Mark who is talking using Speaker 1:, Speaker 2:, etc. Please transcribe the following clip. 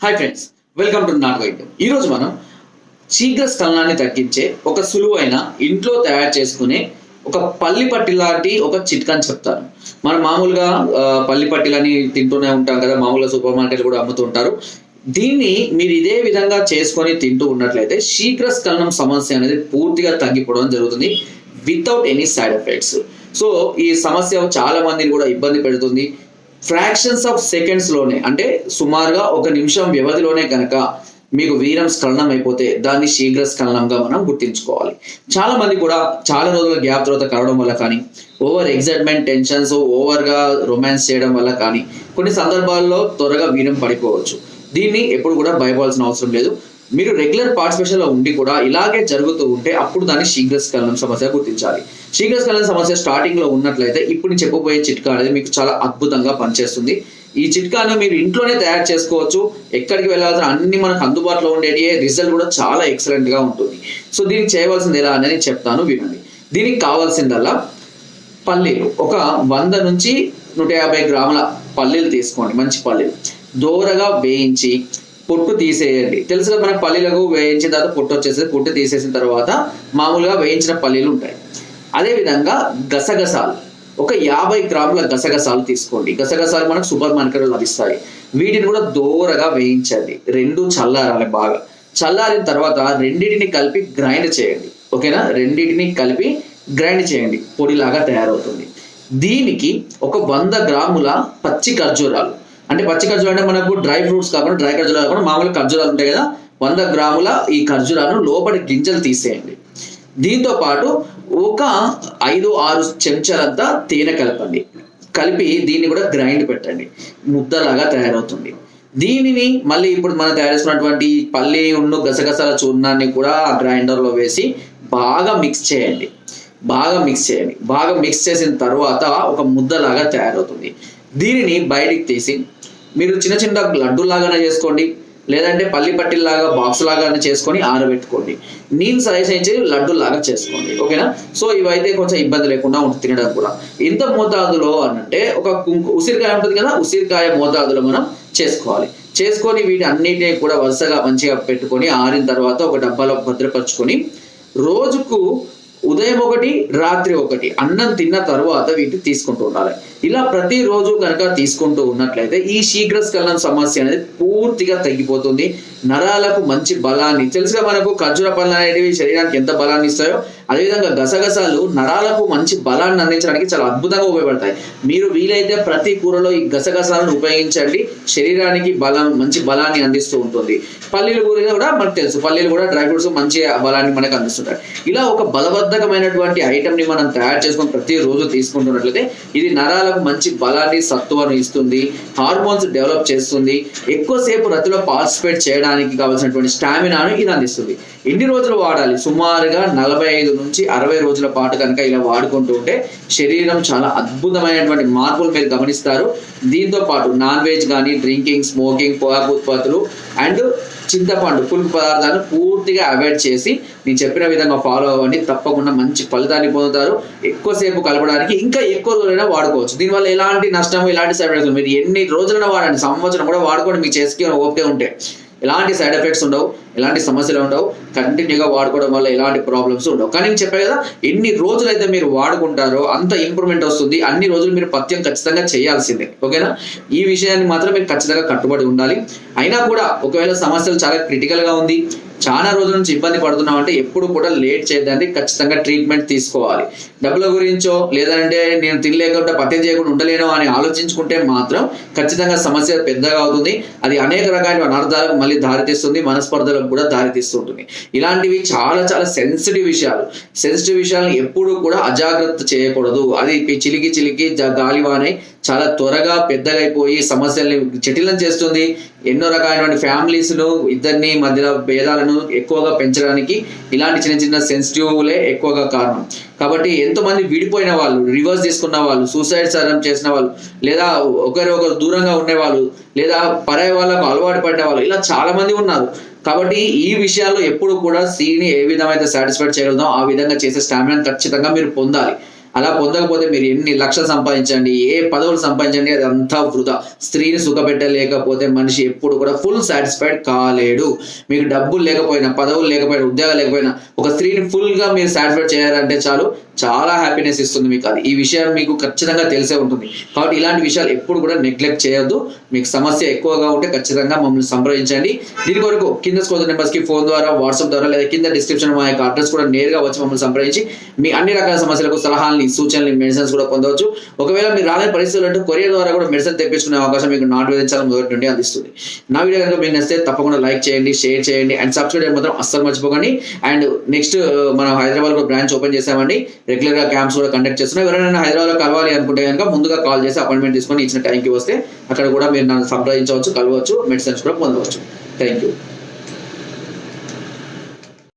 Speaker 1: Hi friends, welcome to not వైద్యం. ఈరోజు మనం శీఘ్ర స్ఖలనాన్ని తగ్గించే ఒక సులువైన ఇంట్లో తయారు చేసుకునే ఒక పల్లి పట్టి లాంటి ఒక చిట్కాని చెప్తాను. మనం మామూలుగా పల్లి పట్టిలని తింటూనే ఉంటాం కదా, మామూలుగా సూపర్ మార్కెట్ కూడా అమ్ముతూ ఉంటారు. దీన్ని మీరు ఇదే విధంగా చేసుకొని తింటూ ఉన్నట్లయితే శీఘ్ర స్ఖలనం సమస్య అనేది పూర్తిగా తగ్గిపోవడం జరుగుతుంది without any side effects. So ఈ సమస్య చాలా మందిని కూడా ఇబ్బంది పెడుతుంది. ఫ్రాక్షన్స్ ఆఫ్ సెకండ్స్ లోనే, అంటే సుమారుగా ఒక నిమిషం వ్యవధిలోనే కనుక మీకు వీరం స్ఖలనం అయిపోతే దాన్ని శీఘ్ర స్ఖలనంగా మనం గుర్తించుకోవాలి. చాలా మంది కూడా చాలా రోజుల గ్యాప్ తర్వాత కలవడం వల్ల కానీ, ఓవర్ ఎగ్జైట్మెంట్, టెన్షన్స్, ఓవర్గా రొమాన్స్ చేయడం వల్ల కానీ కొన్ని సందర్భాల్లో త్వరగా వీరం పడిపోవచ్చు. దీన్ని ఎప్పుడు కూడా భయపడాల్సిన అవసరం లేదు. మీరు రెగ్యులర్ పార్టిసిపేషన్ లో ఉండి కూడా ఇలాగే జరుగుతూ ఉంటే అప్పుడు దాన్ని శీఘ్ర స్ఖలనం సమస్య గుర్తించాలి. శీఘ్ర స్ఖలనం సమస్య స్టార్టింగ్ లో ఉన్నట్లయితే ఇప్పుడు నేను చెప్పబోయే చిట్కా అనేది మీకు చాలా అద్భుతంగా పనిచేస్తుంది. ఈ చిట్కాను మీరు ఇంట్లోనే తయారు చేసుకోవచ్చు. ఎక్కడికి వెళ్ళాల్సిన అన్ని మనకు అందుబాటులో ఉండేటి, రిజల్ట్ కూడా చాలా ఎక్సలెంట్ గా ఉంటుంది. సో దీనికి చేయవలసింది ఎలా అనేది చెప్తాను, వినండి. దీనికి కావాల్సిందల్లా పల్లీలు ఒక 100 నుంచి 150 గ్రాముల పల్లీలు తీసుకోండి. మంచి పల్లీలు దోరగా వేయించి పొట్టు తీసేయండి. తెలుసుగా మనకు పల్లీలకు వేయించిన తర్వాత పొట్టు వచ్చేసి పొట్టు తీసేసిన తర్వాత మామూలుగా వేయించిన పల్లీలు ఉంటాయి. అదేవిధంగా గసగసాలు ఒక 50 గ్రాముల గసగసాలు తీసుకోండి. గసగసాలు మనకు సూపర్ మార్కెట్లో లభిస్తాయి. వీటిని కూడా దోరగా వేయించండి. రెండు చల్లారాలి. బాగా చల్లారిన తర్వాత రెండింటిని కలిపి గ్రైండ్ చేయండి. ఓకేనా? రెండింటిని కలిపి గ్రైండ్ చేయండి, పొడిలాగా తయారవుతుంది. దీనికి ఒక 100 గ్రాముల పచ్చి ఖర్జూరాలు, అంటే పచ్చి ఖర్జూరాలు అంటే మనకు డ్రై ఫ్రూట్స్ కాకుండా, డ్రై ఖర్జూరాలు కాకుండా మామూలు ఖర్జూరాలు ఉంటాయి కదా, 100 గ్రాముల ఈ ఖర్జూరాలను లోపలి గింజలు తీసేయండి. దీంతో పాటు ఒక 5-6 చెంచాలంతా తేనె కలపండి. కలిపి దీన్ని కూడా గ్రైండ్ పెట్టండి, ముద్దలాగా తయారవుతుంది. దీనిని మళ్ళీ ఇప్పుడు మనం తయారు చేసుకున్నటువంటి పల్లి ఉన్న గసగసాల చూర్ణాన్ని కూడా ఆ గ్రైండర్లో వేసి బాగా మిక్స్ చేయండి. బాగా మిక్స్ చేసిన తర్వాత ఒక ముద్దలాగా తయారవుతుంది. దీనిని బయటికి తీసి మీరు చిన్న చిన్న లడ్డు లాగానే చేసుకోండి, లేదంటే పల్లి పట్టిల్లాగా బాక్స్ లాగానే చేసుకొని ఆరబెట్టుకోండి. నీళ్ళు సైజ్ లడ్డు లాగా చేసుకోండి. ఓకేనా? సో ఇవైతే కొంచెం ఇబ్బంది లేకుండా ఉంటుంది తినడం కూడా. ఇంత మోతాదులో అనంటే ఒక ఉసిరికాయ ఉంటుంది కదా, ఉసిరికాయ మోతాదులో మనం చేసుకోవాలి. చేసుకొని వీటి అన్నిటినీ కూడా వరుసగా మంచిగా పెట్టుకొని ఆరిన తర్వాత ఒక డబ్బాలో భద్రపరచుకొని రోజుకు ఉదయం ఒకటి, రాత్రి ఒకటి అన్నం తిన్న తర్వాత వీటిని తీసుకుంటూ ఉండాలి. ఇలా ప్రతిరోజు కనుక తీసుకుంటూ ఉన్నట్లయితే ఈ శీఘ్ర స్ఖలనం సమస్య అనేది పూర్తిగా తగ్గిపోతుంది. నరాలకు మంచి బలాన్ని, తెలుసుగా మనకు ఖర్జూర పళ్ళు అనేటివి శరీరానికి ఎంత బలాన్ని ఇస్తాయో, అదేవిధంగా గసగసాలు నరాలకు మంచి బలాన్ని అందించడానికి చాలా అద్భుతంగా ఉపయోగపడతాయి. మీరు వీలైతే ప్రతి కూరలో ఈ గసగసాలను ఉపయోగించండి. శరీరానికి మంచి బలాన్ని అందిస్తూ ఉంటుంది. పల్లీల కూర కూడా మనకు తెలుసు, పల్లీలు కూడా డ్రై ఫ్రూట్స్ మంచి బలాన్ని మనకు అందిస్తుంటాయి. ఇలా ఒక బలబద్ధకమైనటువంటి ఐటమ్ ని మనం తయారు చేసుకొని ప్రతిరోజు తీసుకుంటున్నట్లయితే ఇది నరాలకు మంచి బలాన్ని, సత్తువను ఇస్తుంది. హార్మోన్స్ డెవలప్ చేస్తుంది. ఎక్కువసేపు రతిలో పార్టిసిపేట్ చేయడానికి కావాల్సినటువంటి స్టామినాను ఇది అందిస్తుంది. ఎన్ని రోజులు వాడాలి? సుమారుగా 45 నుంచి 60 రోజుల పాటు కనుక ఇలా వాడుకుంటూ ఉంటే శరీరం చాలా అద్భుతమైనటువంటి మార్పులు మీరు గమనిస్తారు. దీంతో పాటు నాన్ వెజ్ కానీ, డ్రింకింగ్, స్మోకింగ్, పొగాకు ఉత్పత్తులు అండ్ చింతపండు, పులుపు పదార్థాలను పూర్తిగా అవాయిడ్ చేసి నేను చెప్పిన విధంగా ఫాలో అవ్వండి. తప్పకుండా మంచి ఫలితాన్ని పొందుతారు. ఎక్కువసేపు కలపడానికి ఇంకా ఎక్కువ రోజులైనా వాడుకోవచ్చు. దీనివల్ల ఎలాంటి నష్టము, ఎలాంటి సైడ్ ఎఫెక్ట్స్, మీరు ఎన్ని రోజులైనా వాడండి, సంవత్సరం కూడా వాడుకోండి. మీకు చేసుకుని ఓకే ఉంటే ఎలాంటి సైడ్ ఎఫెక్ట్స్ ఉండవు, ఎలాంటి సమస్యలు ఉండవు. కంటిన్యూగా వాడుకోవడం వల్ల ఎలాంటి ప్రాబ్లమ్స్ ఉండవు. కానీ నేను చెప్పే కదా, ఎన్ని రోజులైతే మీరు వాడుకుంటారో అంత ఇంప్రూవ్మెంట్ వస్తుంది. అన్ని రోజులు మీరు పథ్యం ఖచ్చితంగా చేయాల్సిందే. ఓకేనా? ఈ విషయాన్ని మాత్రం మీరు ఖచ్చితంగా కట్టుబడి ఉండాలి. అయినా కూడా ఒకవేళ సమస్యలు చాలా క్రిటికల్ గా ఉంది, చాలా రోజుల నుంచి ఇబ్బంది పడుతున్నాం అంటే ఎప్పుడు కూడా లేట్ చేయదండి. ఖచ్చితంగా ట్రీట్మెంట్ తీసుకోవాలి. డబ్బుల గురించో లేదంటే నేను తినలేకుండా పథ్యం చేయకుండా ఉండలేను అని ఆలోచించుకుంటే మాత్రం ఖచ్చితంగా సమస్య పెద్దగా అవుతుంది. అది అనేక రకాల అనర్థాలకు మళ్ళీ దారితీస్తుంది, మనస్పర్ధలకు కూడా దారితీస్తూ ఉంటుంది. ఇలాంటివి చాలా చాలా సెన్సిటివ్ విషయాలను ఎప్పుడు కూడా అజాగ్రత్త చేయకూడదు. అది చిలికి గాలివానై చాలా త్వరగా పెద్దగైపోయి సమస్యల్ని జటిలం చేస్తుంది. ఎన్నో రకాలైన ఫ్యామిలీస్ను ఇద్దరిని మధ్యలో భేదాలను ఎక్కువగా పెంచడానికి ఇలాంటి చిన్న సెన్సిటివ్లే ఎక్కువగా కారణం. కాబట్టి ఎంతోమంది విడిపోయిన వాళ్ళు, రివర్స్ తీసుకున్న వాళ్ళు, సూసైడ్ అటెంప్ట్ చేసిన వాళ్ళు, లేదా ఒకరు దూరంగా ఉండేవాళ్ళు, లేదా పరాయి వాళ్ళకు అలవాటు పడిన వాళ్ళు, ఇలా చాలా మంది ఉన్నారు. కాబట్టి ఈ విషయాల్లో ఎప్పుడు కూడా సీని ఏ విధమైతే సాటిస్ఫైడ్ చేయగలుగుతాం ఆ విధంగా చేసే స్టామినా ఖచ్చితంగా మీరు పొందాలి. అలా పొందకపోతే మీరు ఎన్ని లక్షలు సంపాదించండి, ఏ పదవులు సంపాదించండి, అది అంతా వృధా. స్త్రీని సుఖపెట్టలేకపోతే మనిషి ఎప్పుడు కూడా ఫుల్ సాటిస్ఫైడ్ కాలేడు. మీకు డబ్బులు లేకపోయినా, పదవులు లేకపోయినా, ఉద్యోగాలు లేకపోయినా ఒక స్త్రీని ఫుల్ గా మీరు సాటిస్ఫైడ్ చేయాలంటే చాలు, చాలా హ్యాపీనెస్ ఇస్తుంది మీకు. అది ఈ విషయం మీకు ఖచ్చితంగా తెలిసే ఉంటుంది. కాబట్టి ఇలాంటి విషయాలు ఎప్పుడు కూడా నెగ్లెక్ట్ చేయొద్దు. మీకు సమస్య ఎక్కువగా ఉంటే ఖచ్చితంగా మమ్మల్ని సంప్రదించండి. దీని కొరకు కింద స్క్రోల్ నెంబర్స్ కి ఫోన్ ద్వారా, వాట్సాప్ ద్వారా, లేదా కింద డిస్క్రిప్షన్ మా యొక్క అడ్రస్ కూడా నేరుగా వచ్చి మమ్మల్ని సంప్రదించి మీ అన్ని రకాల సమస్యలకు సలహాలని, సూచనలు, మెడిసిన్స్ కూడా పొందవచ్చు. ఒకవేళ మీరు రాలేని పరిస్థితులు అంటే కొరియర్ ద్వారా కూడా మెడిసిన్ తెప్పించుకునే అవకాశం మీకు నాట్ వేధించాలని మొదటి నుండి అందిస్తుంది. నా వీడియో కనుక మీకు నచ్చితే తప్పకుండా లైక్ చేయండి, షేర్ చేయండి అండ్ సబ్స్క్రైబ్ చేయడం మాత్రం అస్సలు మర్చిపోకండి. అండ్ నెక్స్ట్ మనం హైదరాబాద్ లో బ్రాంచ్ ఓపెన్ చేసామండి. రెగ్యులర్ గా క్యాంప్స్ కూడా కండక్ట్ చేస్తున్నాం. ఎవరైనా హైదరాబాద్ లో కలవాలి అనుకుంటే కనుక ముందుగా కాల్ చేసి అపాయింట్మెంట్ తీసుకొని ఇచ్చిన టైంకి వస్తే అక్కడ కూడా మీరు నన్ను సంప్రదించవచ్చు, కలవచ్చు, మెడిసిన్స్ కూడా పొందవచ్చు. Thank you.